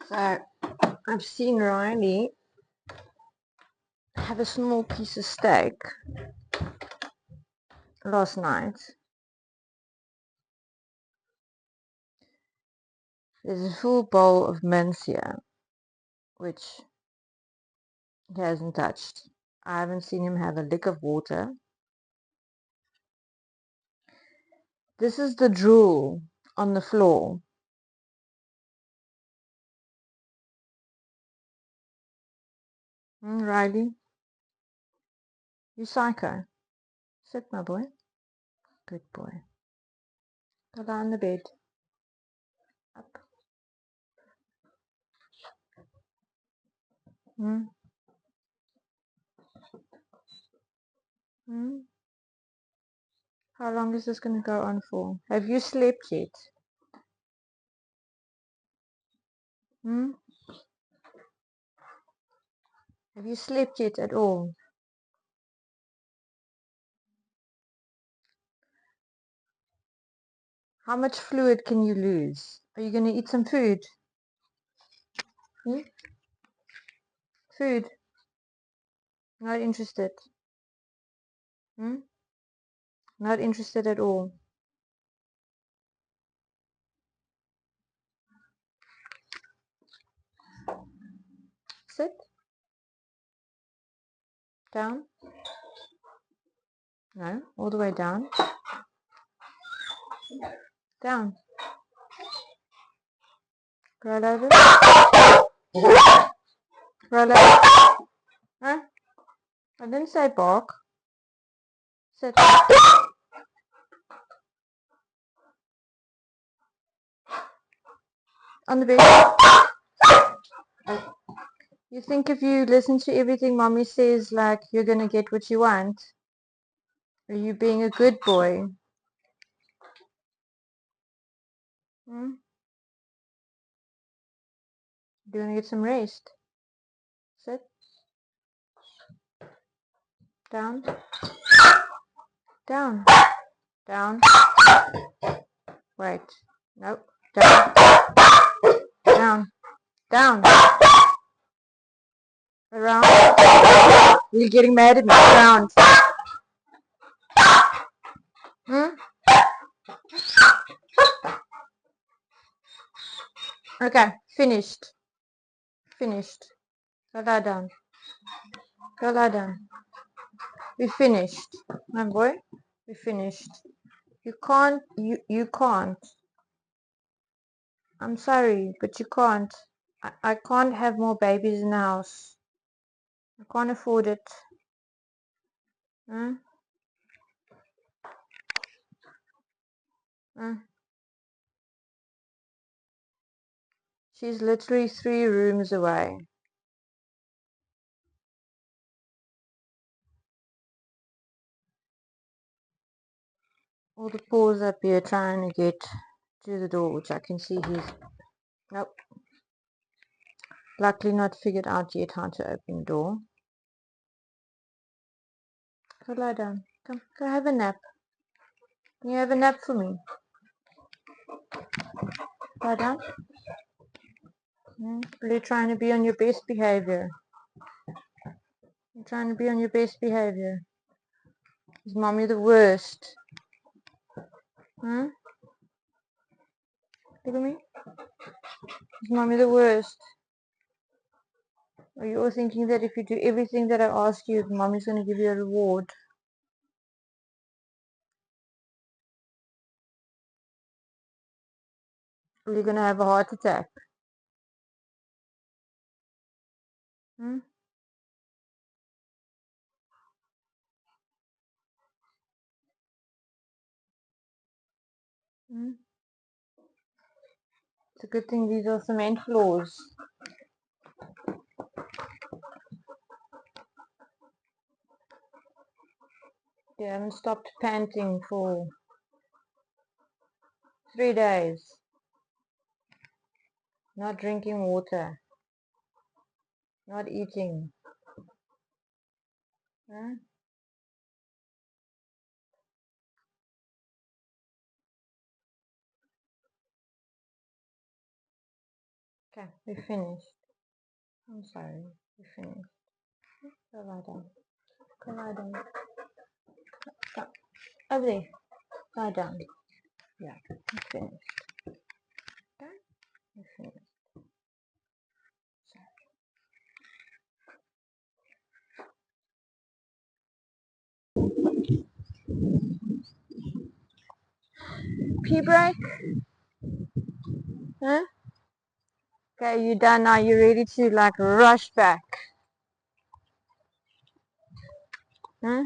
So I've seen Riley have a small piece of steak last night. There's a full bowl of mince here, which he hasn't touched. I haven't seen him have a lick of water. This is the drool on the floor. Riley, you psycho. Sit, my boy. Good boy. Go lie on the bed. Up. Hmm? Hmm? How long is this going to go on for? Have you slept yet? Hmm? Have you slept yet at all? How much fluid can you lose? Are you going to eat some food? Hmm? Food? Not interested. Hmm? Not interested at all. Sit. Down. No, all the way down. Down. Roll over. Roll over. Huh? I didn't say bark. Sit. On the bed. You think if you listen to everything mommy says, like, you're going to get what you want? Are you being a good boy? Hmm? Do you want to get some rest? Sit. Down. Down. Down. Wait. Nope. Down. Down. Down. Around. You're getting mad at me. Around. Hmm? Okay. Finished. Finished. Go lie down. Go lie down. We finished. My boy. We finished. You can't. You can't. I'm sorry, but you can't. I can't have more babies in the house. I can't afford it. Hmm? Hmm? She's literally 3 rooms away. All the paws up here trying to get to the door, which I can see he's... Nope. Luckily not figured out yet how to open the door. Go lie down. Come, go have a nap. Can you have a nap for me? Lie down. You're trying to be on your best behavior. You're trying to be on your best behavior. Is mommy the worst? Hmm? Look at me. Is mommy the worst? Are you all thinking that if you do everything that I ask you, mommy's going to give you a reward? Or you're going to have a heart attack? Hmm? Hmm? It's a good thing these are cement floors. You haven't stopped panting for 3 days. Not drinking water. Not eating. Huh? Okay, we finished. I'm sorry, we finished. Go lie down. Go lie down. Go. Over there. Lie down. Yeah, we finished. Okay, we finished. Pee break? Huh? Okay, you done now. You ready to like rush back? Huh?